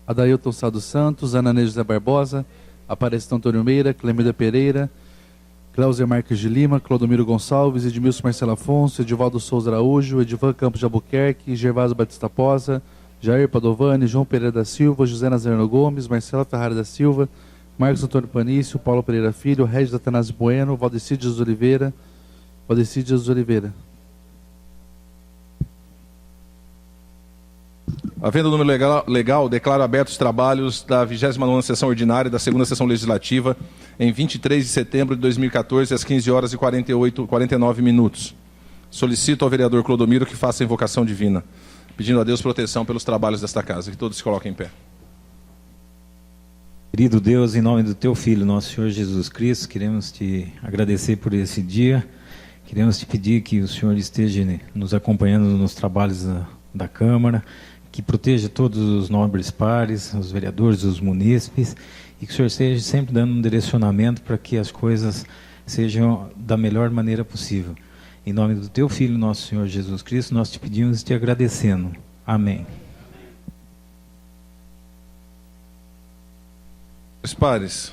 Adailton Sá dos Santos, Ana Neide José Barbosa, Aparecido Antônio Meira, Clemida Pereira, Cláudia Marques de Lima, Clodomiro Gonçalves, Edmilson Marcelo Afonso, Edivaldo Souza Araújo, Edivan Campos de Albuquerque, Gervásio Batista Posa, Jair Padovani, João Pereira da Silva, José Nazareno Gomes, Marcela Ferrari da Silva, Marcos Antônio Panício, Paulo Pereira Filho, Regis Atanásio Bueno, Valdecir Dias Oliveira. Havendo número legal, declaro abertos os trabalhos da 29ª sessão ordinária da 2ª sessão legislativa em 23 de setembro de 2014, às 15 horas e 49 minutos. Solicito ao vereador Clodomiro que faça a invocação divina, pedindo a Deus proteção pelos trabalhos desta casa. Que todos se coloquem em pé. Querido Deus, em nome do Teu Filho, nosso Senhor Jesus Cristo, queremos Te agradecer por esse dia. Queremos Te pedir que o Senhor esteja nos acompanhando nos trabalhos da Câmara, que proteja todos os nobres pares, os vereadores, os munícipes, e que o Senhor esteja sempre dando um direcionamento para que as coisas sejam da melhor maneira possível. Em nome do Teu Filho, nosso Senhor Jesus Cristo, nós Te pedimos e Te agradecendo. Amém. Meus pares,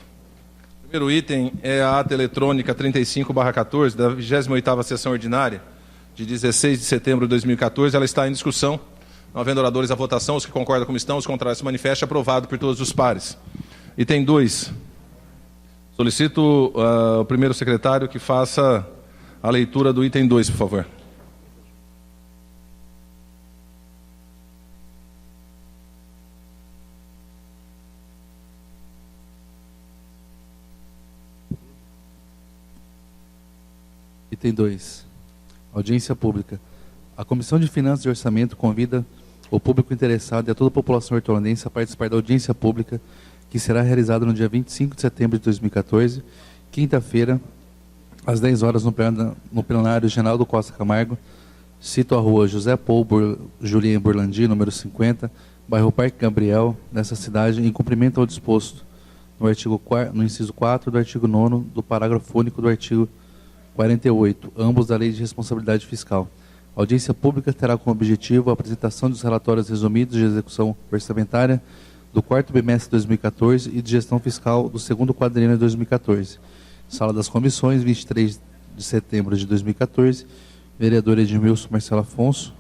o primeiro item é a ata eletrônica 35/14 da 28ª sessão ordinária de 16 de setembro de 2014. Ela está em discussão. Não havendo oradores à votação, os que concordam como estão, os contrários se manifestam, aprovado por todos os pares. Item 2. Solicito o primeiro secretário que faça a leitura do item 2, por favor. Item 2. Audiência pública. A Comissão de Finanças e Orçamento convida o público interessado e a toda a população hortolandense a participar da audiência pública que será realizada no dia 25 de setembro de 2014, quinta-feira, às 10 horas, no plenário Genaldo Costa Camargo, cito a rua José Paul Julien Burlandi, número 50, bairro Parque Gabriel, nessa cidade, em cumprimento ao disposto no inciso 4 do artigo 9º do parágrafo único do artigo 48, ambos da Lei de Responsabilidade Fiscal. A audiência pública terá como objetivo a apresentação dos relatórios resumidos de execução orçamentária do 4º bimestre de 2014 e de gestão fiscal do 2º quadriênio de 2014. Sala das Comissões, 23 de setembro de 2014. Vereador Edmilson Marcelo Afonso,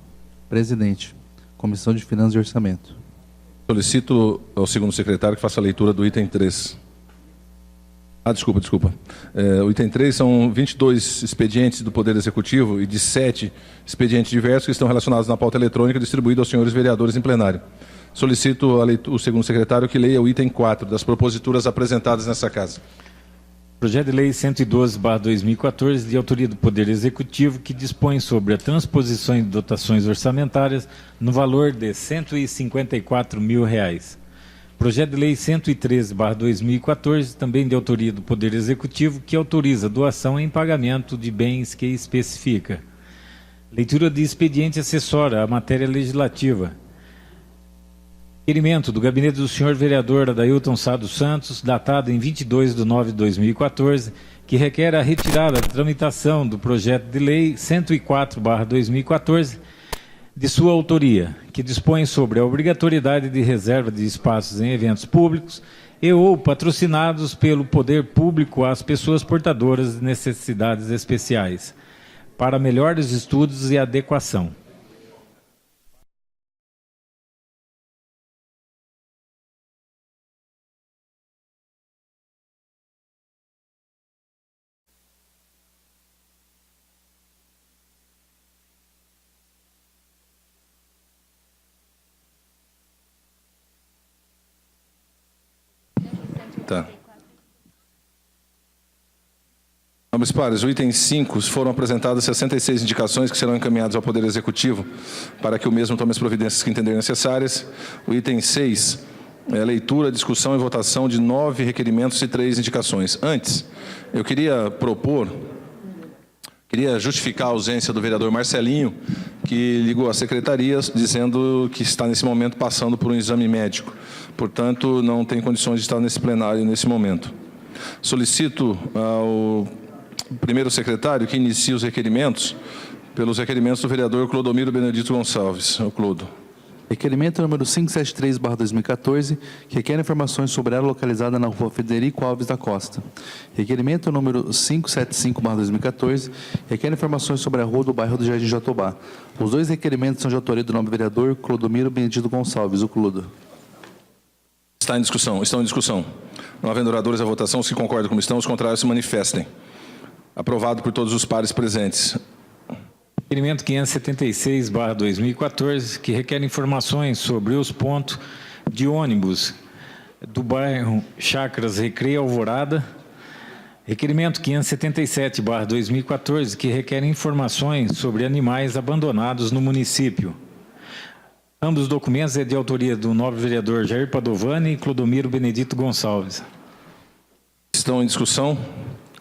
presidente. Comissão de Finanças e Orçamento. Solicito ao segundo secretário que faça a leitura do item 3. Desculpa. O item 3 são 22 expedientes do Poder Executivo e de 7 expedientes diversos que estão relacionados na pauta eletrônica distribuída aos senhores vereadores em plenário. Solicito o segundo secretário que leia o item 4 das proposituras apresentadas nessa casa. Projeto de Lei 112/2014, de autoria do Poder Executivo, que dispõe sobre a transposição de dotações orçamentárias no valor de R$ 154 mil. Projeto de Lei 113/2014, também de autoria do Poder Executivo, que autoriza doação em pagamento de bens que especifica. Leitura de expediente acessória à matéria legislativa. Requerimento do gabinete do senhor vereador Adailton Sá dos Santos, datado em 22 de 9 de 2014, que requer a retirada da tramitação do projeto de lei 104/2014, de sua autoria, que dispõe sobre a obrigatoriedade de reserva de espaços em eventos públicos e ou patrocinados pelo poder público às pessoas portadoras de necessidades especiais, para melhores estudos e adequação. Tá. Meus pares, o item 5 foram apresentadas 66 indicações que serão encaminhadas ao Poder Executivo para que o mesmo tome as providências que entenderem necessárias. O item 6 é a leitura, discussão e votação de 9 requerimentos e 3 indicações. Antes, eu queria justificar a ausência do vereador Marcelinho, que ligou às secretarias dizendo que está nesse momento passando por um exame médico. Portanto, não tem condições de estar nesse plenário nesse momento. Solicito ao primeiro secretário que inicie os requerimentos pelos requerimentos do vereador Clodomiro Benedito Gonçalves. O Clodo. Requerimento número 573/2014, que requer informações sobre a área localizada na rua Federico Alves da Costa. Requerimento número 575/2014, requer informações sobre a rua do bairro do Jardim Jatobá. Os dois requerimentos são de autoria do nobre vereador Clodomiro Benedito Gonçalves, o Cludo. Estão em discussão. Não havendo oradores à votação, os que concordam como estão, os contrários se manifestem. Aprovado por todos os pares presentes. Requerimento 576/2014, que requer informações sobre os pontos de ônibus do bairro Chácaras Recreio Alvorada. Requerimento 577/2014, que requer informações sobre animais abandonados no município. Ambos os documentos é de autoria do nobre vereador Jair Padovani e Clodomiro Benedito Gonçalves. Estão em discussão.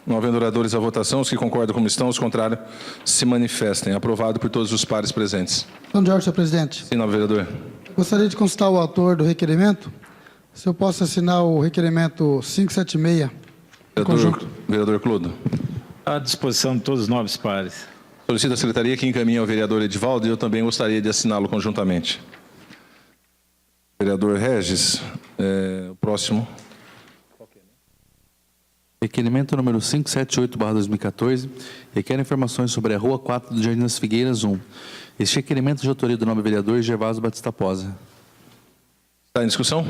Não havendo oradores à votação, os que concordam como estão, os contrários se manifestem. Aprovado por todos os pares presentes. Então, de ordem, senhor presidente. Sim, nobre vereador. Gostaria de consultar o autor do requerimento. Se eu posso assinar o requerimento 576 em conjunto. Vereador Clodo. À disposição de todos os nobres pares. Solicito à secretaria que encaminhe ao vereador Edivaldo e eu também gostaria de assiná-lo conjuntamente. Vereador Regis, o próximo. Requerimento número 578/2014, requer informações sobre a Rua 4 do Jardim das Figueiras 1. Este requerimento é de autoria do nobre vereador Gervásio Batista Posa. Está em discussão?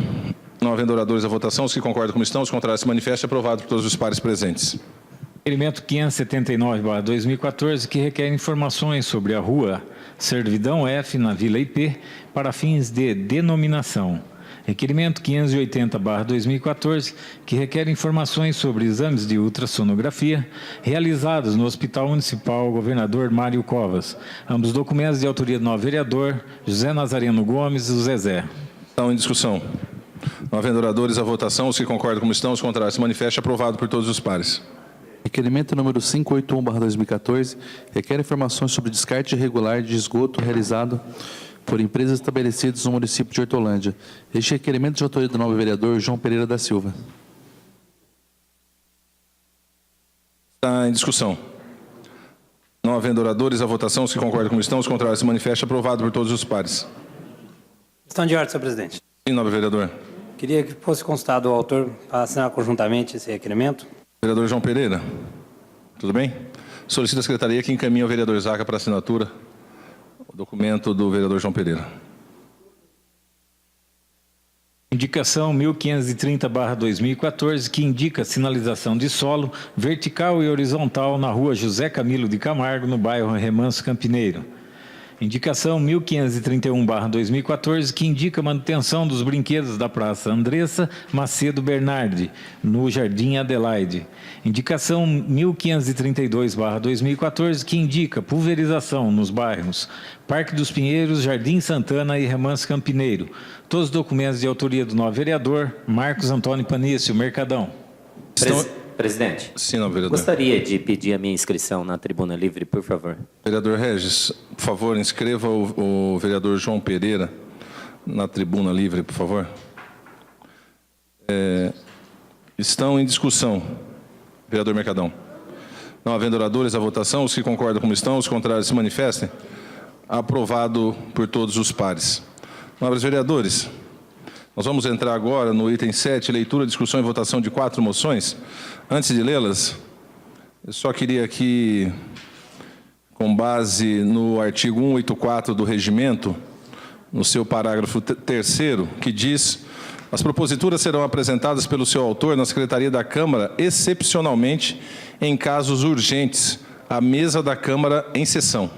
Não havendo oradores à votação, os que concordam como estão, os contrários se manifestem. Aprovado por todos os pares presentes. Requerimento 579/2014, que requer informações sobre a Rua Servidão F, na Vila IP, para fins de denominação. Requerimento 580/2014, que requer informações sobre exames de ultrassonografia realizados no Hospital Municipal Governador Mário Covas. Ambos documentos de autoria do novo vereador José Nazareno Gomes e o Zezé. Estão em discussão. Não havendo oradores à votação, os que concordam como estão, os contrários se manifestem. Aprovado por todos os pares. Requerimento número 581/2014, requer informações sobre descarte irregular de esgoto realizado por empresas estabelecidas no município de Hortolândia. Este requerimento de autoria do nobre vereador João Pereira da Silva. Está em discussão. Não havendo oradores à votação, os que concordam como estão, os contrários se manifestem. Aprovado por todos os pares. Questão de ordem, senhor presidente. Sim, nobre vereador. Queria que fosse consultado o autor para assinar conjuntamente esse requerimento. Vereador João Pereira, tudo bem? Solicito à secretaria que encaminhe ao vereador Zaca para assinatura o documento do vereador João Pereira. Indicação 1530/2014, que indica sinalização de solo vertical e horizontal na rua José Camilo de Camargo, no bairro Remanso Campineiro. Indicação 1531/2014, que indica manutenção dos brinquedos da Praça Andressa Macedo Bernardi, no Jardim Adelaide. Indicação 1532/2014, que indica pulverização nos bairros Parque dos Pinheiros, Jardim Santana e Remanso Campineiro. Todos os documentos de autoria do novo vereador Marcos Antônio Panício, Mercadão. Presidente, Sim, não, vereador. gostaria de pedir a minha inscrição na tribuna livre, por favor. Vereador Regis, por favor, inscreva o vereador João Pereira na tribuna livre, por favor. Estão em discussão. Vereador Mercadão. Não havendo oradores à votação, os que concordam como estão, os contrários se manifestem. Aprovado por todos os pares. Nobres vereadores, nós vamos entrar agora no item 7, leitura, discussão e votação de 4 moções. Antes de lê-las, eu só queria aqui, com base no artigo 184 do regimento, no seu parágrafo 3º, que diz: as proposituras serão apresentadas pelo seu autor na Secretaria da Câmara, excepcionalmente em casos urgentes, à mesa da Câmara em sessão,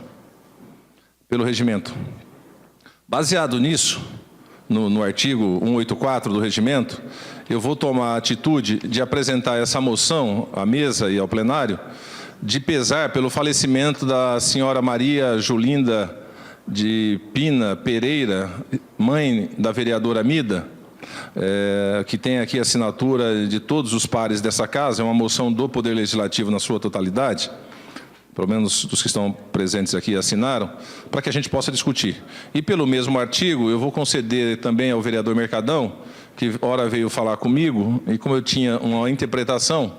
pelo regimento. Baseado nisso, no artigo 184 do regimento, eu vou tomar a atitude de apresentar essa moção à mesa e ao plenário, de pesar pelo falecimento da senhora Maria Julinda de Pina Pereira, mãe da vereadora Mida, que tem aqui a assinatura de todos os pares dessa casa. É uma moção do Poder Legislativo na sua totalidade, pelo menos dos que estão presentes aqui assinaram, para que a gente possa discutir. E pelo mesmo artigo, eu vou conceder também ao vereador Mercadão, que ora veio falar comigo, e como eu tinha uma interpretação,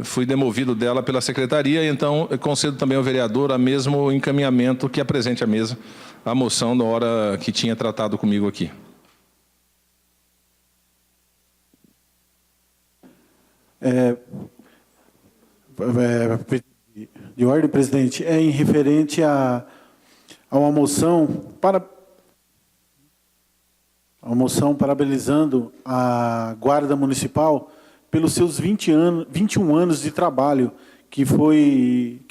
fui demovido dela pela secretaria, e então eu concedo também ao vereador o mesmo encaminhamento que apresente à mesa a moção na hora que tinha tratado comigo aqui. De ordem, presidente, é em referente a uma moção parabenizando a Guarda Municipal pelos seus 21 anos de trabalho, que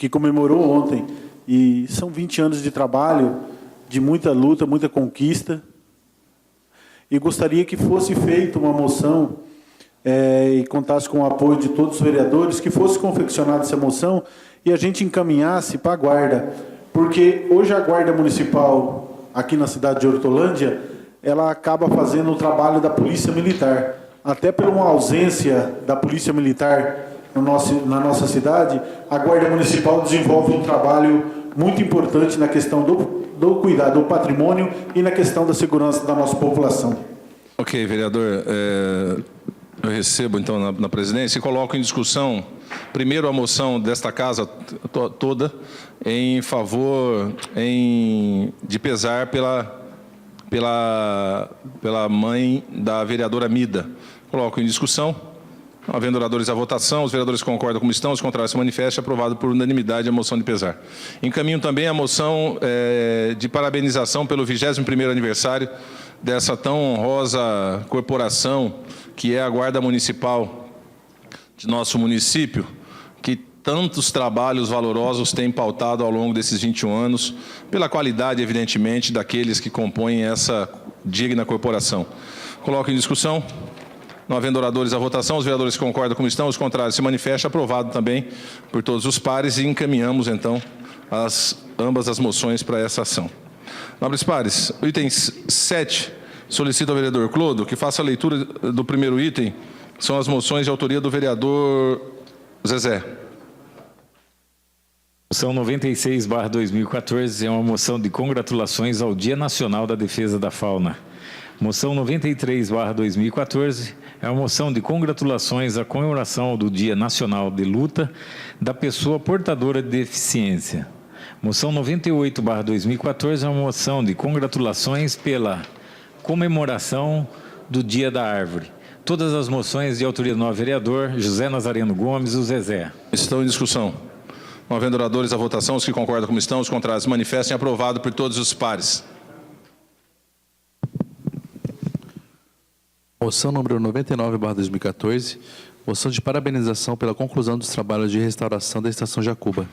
comemorou ontem. E são 20 anos de trabalho, de muita luta, muita conquista. E gostaria que fosse feita uma moção e contasse com o apoio de todos os vereadores, que fosse confeccionada essa moção e a gente encaminhasse para a Guarda. Porque hoje a Guarda Municipal, aqui na cidade de Hortolândia, ela acaba fazendo o trabalho da Polícia Militar. Até por uma ausência da Polícia Militar na nossa cidade, a Guarda Municipal desenvolve um trabalho muito importante na questão do cuidado do patrimônio e na questão da segurança da nossa população. Ok, vereador. Eu recebo, então, na presidência e coloco em discussão, primeiro, a moção desta casa toda em favor de pesar pela mãe da vereadora Mida. Coloco em discussão. Havendo oradores à votação, os vereadores concordam como estão, os contrários se manifestam, aprovado por unanimidade a moção de pesar. Encaminho também a moção de parabenização pelo 21º aniversário dessa tão honrosa corporação que é a Guarda Municipal de nosso município, que tantos trabalhos valorosos tem pautado ao longo desses 21 anos, pela qualidade, evidentemente, daqueles que compõem essa digna corporação. Coloco em discussão. Não havendo oradores à votação, os vereadores concordam como estão, os contrários se manifestam, aprovado também por todos os pares e encaminhamos, então, ambas as moções para essa ação. Nobres pares, o item 7 solicita ao vereador Clodo que faça a leitura do primeiro item, são as moções de autoria do vereador Zezé. Moção 96/2014 é uma moção de congratulações ao Dia Nacional da Defesa da Fauna. Moção 93/2014 é uma moção de congratulações à comemoração do Dia Nacional de Luta da Pessoa Portadora de Deficiência. Moção 98/2014 é uma moção de congratulações pela comemoração do Dia da Árvore. Todas as moções de autoria do novo vereador José Nazareno Gomes, o Zezé. Estão em discussão. Não havendo oradores à votação, os que concordam como estão, os contrários se manifestem, aprovado por todos os pares. Moção número 99/2014, moção de parabenização pela conclusão dos trabalhos de restauração da Estação Jacuba.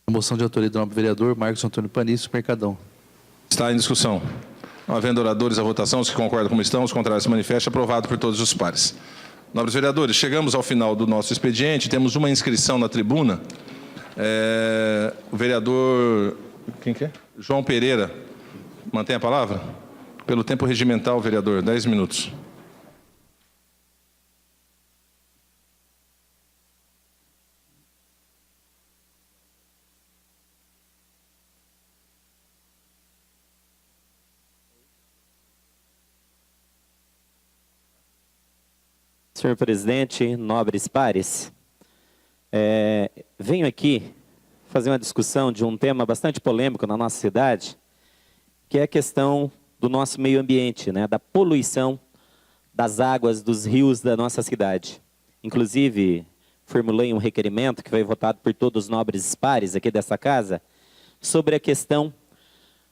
Moção de autoria do nobre vereador Marcos Antônio Panício, Mercadão. Está em discussão. Não havendo oradores à votação, os que concordam como estão, os contrários se manifestam, aprovado por todos os pares. Nobres vereadores, chegamos ao final do nosso expediente, temos uma inscrição na tribuna. O vereador, quem que é? João Pereira, mantém a palavra? Pelo tempo regimental, vereador, 10 minutos. Senhor presidente, nobres pares, venho aqui fazer uma discussão de um tema bastante polêmico na nossa cidade, que é a questão do nosso meio ambiente, né, da poluição das águas dos rios da nossa cidade. Inclusive, formulei um requerimento que foi votado por todos os nobres pares aqui dessa casa, sobre a questão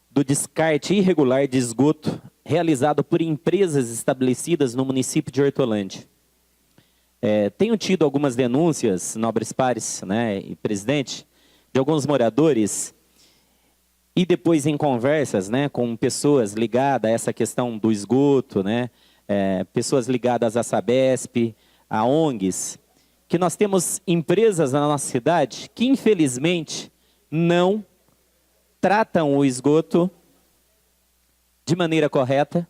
do descarte irregular de esgoto realizado por empresas estabelecidas no município de Hortolândia. Tenho tido algumas denúncias, nobres pares, né, e presidente, de alguns moradores, e depois em conversas, né, com pessoas ligadas a essa questão do esgoto, né, pessoas ligadas à Sabesp, a ONGs, que nós temos empresas na nossa cidade que, infelizmente, não tratam o esgoto de maneira correta,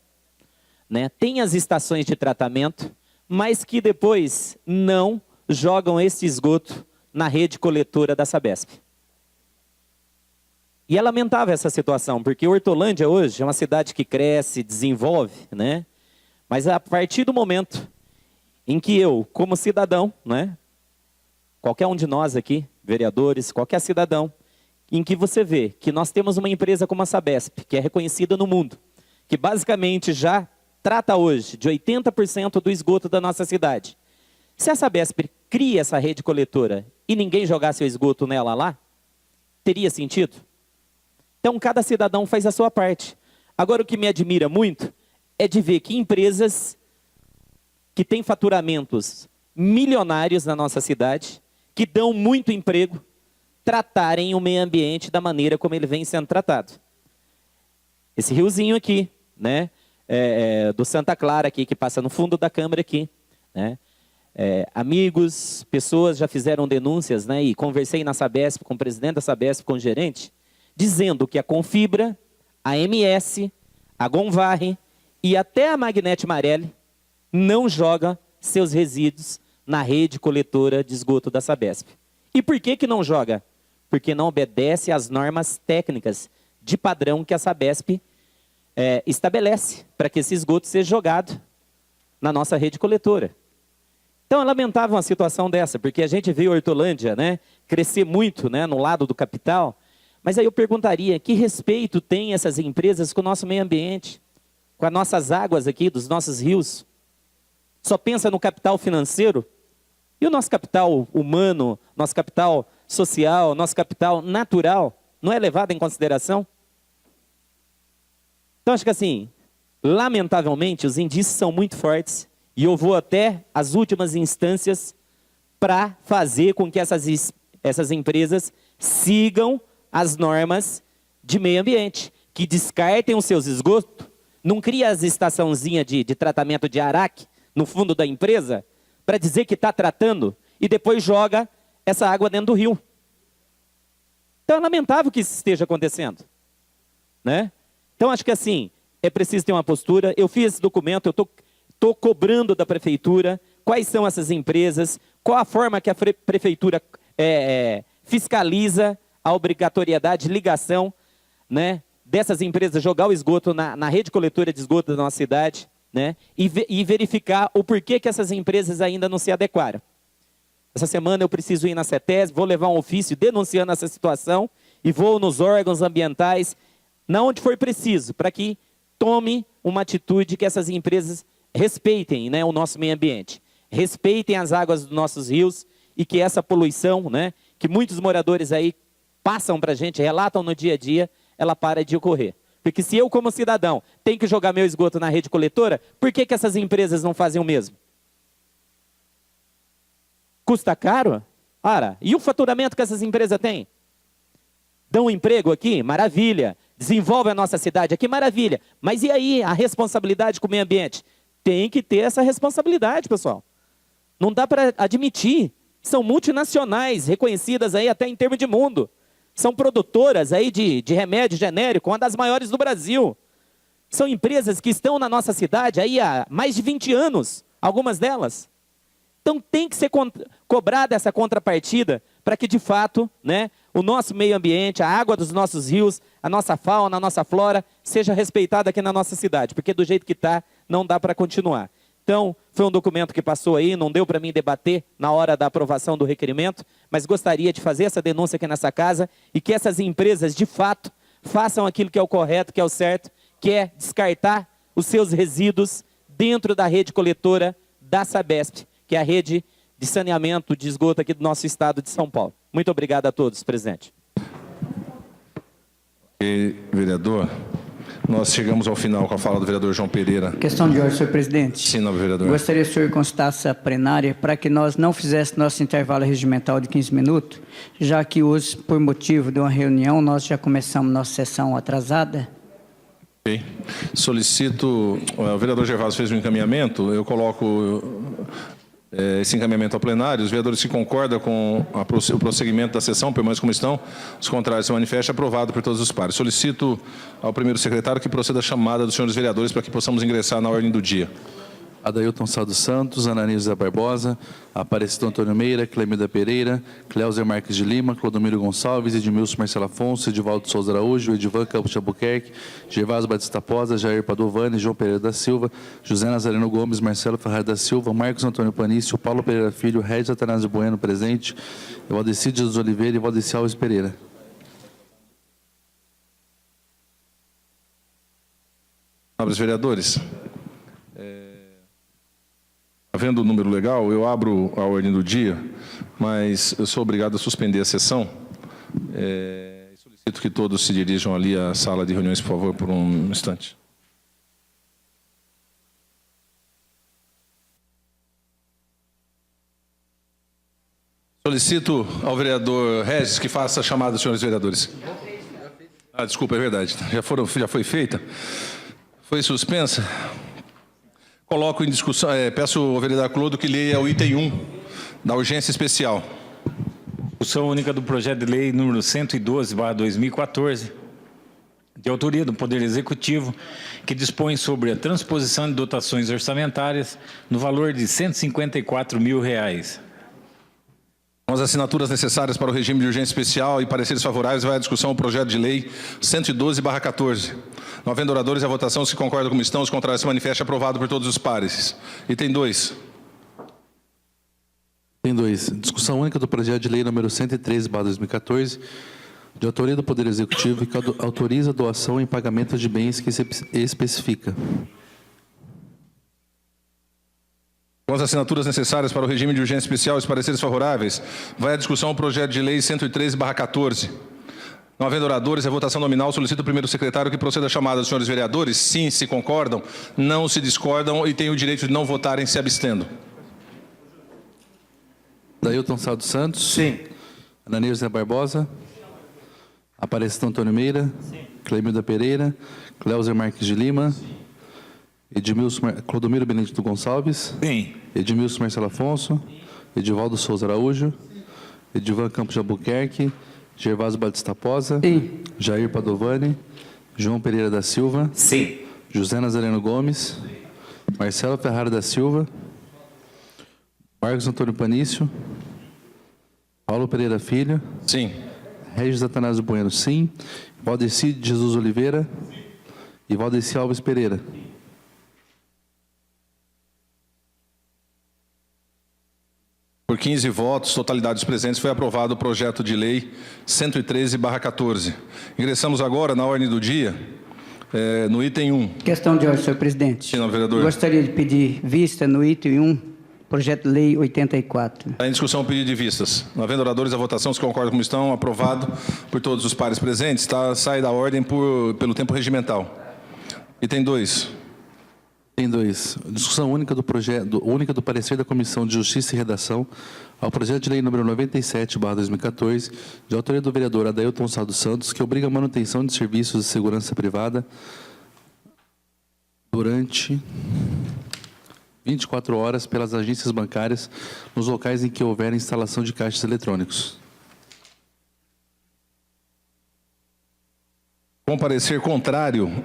né, tem as estações de tratamento, mas que depois não jogam esse esgoto na rede coletora da Sabesp. E é lamentável essa situação, porque Hortolândia hoje é uma cidade que cresce, desenvolve, né? Mas a partir do momento em que eu, como cidadão, né, qualquer um de nós aqui, vereadores, qualquer cidadão, em que você vê que nós temos uma empresa como a Sabesp, que é reconhecida no mundo, que basicamente já trata hoje de 80% do esgoto da nossa cidade. Se a Sabesp cria essa rede coletora e ninguém jogasse o esgoto nela lá, teria sentido? Então, cada cidadão faz a sua parte. Agora, o que me admira muito é de ver que empresas que têm faturamentos milionários na nossa cidade, que dão muito emprego, tratarem o meio ambiente da maneira como ele vem sendo tratado. Esse riozinho aqui, né, do Santa Clara aqui, que passa no fundo da Câmara aqui, né, amigos, pessoas já fizeram denúncias, né, e conversei na Sabesp, com o presidente da Sabesp, com o gerente, dizendo que a Confibra, a MS, a Gonvarre e até a Magnete Marelli não joga seus resíduos na rede coletora de esgoto da Sabesp. E por que não joga? Porque não obedece às normas técnicas de padrão que a Sabesp estabelece para que esse esgoto seja jogado na nossa rede coletora. Então é lamentável uma situação dessa, porque a gente viu a Hortolândia, né, crescer muito, né, no lado do capital, mas aí eu perguntaria, que respeito tem essas empresas com o nosso meio ambiente, com as nossas águas aqui, dos nossos rios? Só pensa no capital financeiro? E o nosso capital humano, nosso capital social, nosso capital natural, não é levado em consideração? Então, acho que assim, lamentavelmente, os indícios são muito fortes e eu vou até as últimas instâncias para fazer com que essas empresas sigam as normas de meio ambiente, que descartem os seus esgotos, não cria as estaçãozinhas de tratamento de araque no fundo da empresa, para dizer que está tratando, e depois joga essa água dentro do rio. Então é lamentável que isso esteja acontecendo, né? Então acho que assim, é preciso ter uma postura. Eu fiz esse documento, eu estou cobrando da prefeitura quais são essas empresas, qual a forma que a prefeitura fiscaliza a obrigatoriedade de ligação, né, dessas empresas jogar o esgoto na rede coletora de esgoto da nossa cidade, né, e verificar o porquê que essas empresas ainda não se adequaram. Essa semana eu preciso ir na CETESB, vou levar um ofício denunciando essa situação e vou nos órgãos ambientais, na onde for preciso, para que tome uma atitude que essas empresas respeitem, né, o nosso meio ambiente, respeitem as águas dos nossos rios e que essa poluição, né, que muitos moradores aí passam para a gente, relatam no dia a dia, ela para de ocorrer. Porque se eu, como cidadão, tenho que jogar meu esgoto na rede coletora, por que essas empresas não fazem o mesmo? Custa caro? Ora, e o faturamento que essas empresas têm? Dão emprego aqui? Maravilha. Desenvolve a nossa cidade aqui? Maravilha. Mas e aí, a responsabilidade com o meio ambiente? Tem que ter essa responsabilidade, pessoal. Não dá para admitir. São multinacionais, reconhecidas aí até em termos de mundo. São produtoras aí de remédio genérico, uma das maiores do Brasil. São empresas que estão na nossa cidade aí há mais de 20 anos, algumas delas. Então tem que ser cobrada essa contrapartida para que, de fato, né, o nosso meio ambiente, a água dos nossos rios, a nossa fauna, a nossa flora, seja respeitada aqui na nossa cidade, porque do jeito que está, não dá para continuar. Então, foi um documento que passou aí, não deu para mim debater na hora da aprovação do requerimento, mas gostaria de fazer essa denúncia aqui nessa casa e que essas empresas, de fato, façam aquilo que é o correto, que é o certo, que é descartar os seus resíduos dentro da rede coletora da Sabesp, que é a rede de saneamento de esgoto aqui do nosso estado de São Paulo. Muito obrigado a todos, presidente. E, vereador, nós chegamos ao final com a fala do vereador João Pereira. Questão de ordem, senhor presidente. Sim, nobre vereador. Gostaria que o senhor constasse a plenária para que nós não fizéssemos nosso intervalo regimental de 15 minutos, já que hoje, por motivo de uma reunião, nós já começamos nossa sessão atrasada. Ok. Solicito, o vereador Gervásio fez um encaminhamento, eu coloco esse encaminhamento ao plenário. Os vereadores que concordam com o prosseguimento da sessão, permanecem como estão, os contrários se manifestam, aprovado por todos os pares. Solicito ao primeiro secretário que proceda a chamada dos senhores vereadores para que possamos ingressar na ordem do dia. Adailton Sá dos Santos, Ananias Zé Barbosa, Aparecido Antônio Meira, Clemilda Pereira, Cleuser Marques de Lima, Clodomiro Gonçalves, Edmilson Marcelo Afonso, Edivaldo Souza Araújo, Edivan Campos de Albuquerque, Gervásio Batista Posa, Jair Padovani, João Pereira da Silva, José Nazareno Gomes, Marcelo Ferraz da Silva, Marcos Antônio Panício, Paulo Pereira Filho, Regis Atanásio Bueno presente, Valdeci dos Oliveira e Valdeci Alves Pereira. Nobres vereadores, havendo o número legal, eu abro a ordem do dia, mas eu sou obrigado a suspender a sessão. Solicito que todos se dirijam ali à sala de reuniões, por favor, por um instante. Solicito ao vereador Regis que faça a chamada dos senhores vereadores. Desculpa, é verdade. Já foi feita? Foi suspensa? Coloco em discussão, peço ao vereador Clodo que leia o item 1 da urgência especial. Discussão única do projeto de lei número 112/2014, de autoria do Poder Executivo, que dispõe sobre a transposição de dotações orçamentárias no valor de R$ 154 mil. Com as assinaturas necessárias para o regime de urgência especial e pareceres favoráveis, vai à discussão o projeto de lei 112/14. Não havendo oradores, a votação se concorda como estão, os contrários se manifestam, aprovado por todos os pares. Item 2. Item 2. Discussão única do projeto de lei número 113/2014, de autoria do Poder Executivo, que autoriza a doação em pagamento de bens que se especifica. Com as assinaturas necessárias para o regime de urgência especial e os pareceres favoráveis, vai à discussão o projeto de lei 113/14. Não havendo oradores, a votação nominal, solicito o primeiro secretário que proceda a chamada dos senhores vereadores. Sim, se concordam, não se discordam e têm o direito de não votarem se abstendo. Dailton Saldo Santos. Sim. Ananias José Barbosa. Aparecido Antônio Meira. Sim. Clemilda Pereira. Cleuser Marques de Lima. Clodomiro Benedito Gonçalves. Sim. Edmilson Marcelo Afonso. Edivaldo Souza Araújo. Edivan Campos de Albuquerque. Gervásio Batista Posa. Sim. Jair Padovani. João Pereira da Silva. Sim. José Nazareno Gomes. Marcelo Ferrara da Silva. Marcos Antônio Panício. Paulo Pereira Filho. Sim. Regis Atanásio Bueno, sim. Valdeci de Jesus Oliveira. E Valdeci Alves Pereira. Por 15 votos, totalidade dos presentes, foi aprovado o projeto de lei 113/14. Ingressamos agora na ordem do dia, no item 1. Questão de ordem, senhor presidente. Sim, vereador. Gostaria de pedir vista no item 1, projeto de lei 84. Está em discussão o pedido de vistas. Não havendo oradores, a votação se concorda como estão, aprovado por todos os pares presentes, sai da ordem pelo tempo regimental. Item 2. Item 2. Discussão única do parecer da Comissão de Justiça e Redação ao projeto de lei número 97/2014, de autoria do vereador Adailton Saldo Santos, que obriga a manutenção de serviços de segurança privada durante 24 horas pelas agências bancárias nos locais em que houver instalação de caixas eletrônicos. Com parecer contrário,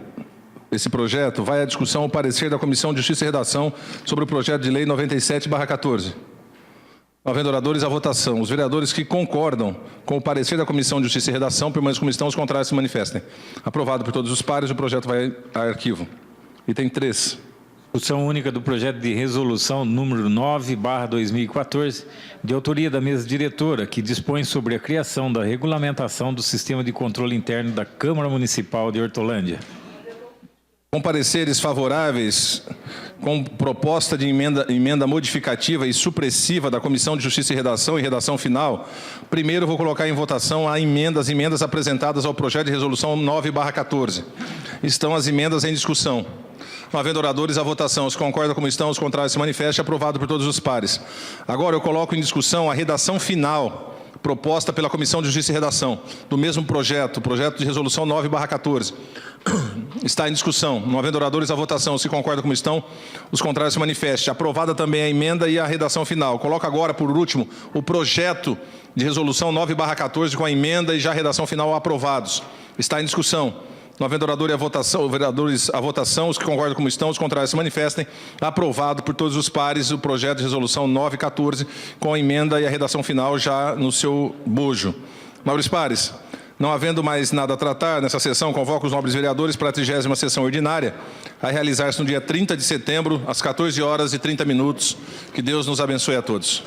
esse projeto vai à discussão o parecer da Comissão de Justiça e Redação sobre o projeto de lei 97/14. Não havendo oradores, a votação. Os vereadores que concordam com o parecer da Comissão de Justiça e Redação permaneçam como estão, os contrários se manifestem. Aprovado por todos os pares, o projeto vai a arquivo. Item 3. Discussão única do projeto de resolução número 9/2014, de autoria da mesa diretora, que dispõe sobre a criação da regulamentação do sistema de controle interno da Câmara Municipal de Hortolândia. Com pareceres favoráveis, com proposta de emenda modificativa e supressiva da Comissão de Justiça e Redação final, primeiro vou colocar em votação as emendas apresentadas ao projeto de resolução 9/14. Estão as emendas em discussão. Não havendo oradores, a votação. Se concorda como estão, os contrários se manifestem, aprovado por todos os pares. Agora eu coloco em discussão a redação final proposta pela Comissão de Justiça e Redação, do mesmo projeto de resolução 9/14. Está em discussão. Não havendo oradores, a votação. Se concorda como estão, os contrários se manifestem. Aprovada também a emenda e a redação final. Coloco agora, por último, o projeto de resolução 9/14 com a emenda e já a redação final aprovados. Está em discussão. Não havendo vereadores a votação, os que concordam como estão, os contrários se manifestem. Aprovado por todos os pares o projeto de resolução 9/14 com a emenda e a redação final já no seu bojo. Nobres pares, não havendo mais nada a tratar nessa sessão, convoco os nobres vereadores para a 30ª sessão ordinária, a realizar-se no dia 30 de setembro, às 14h30. Que Deus nos abençoe a todos.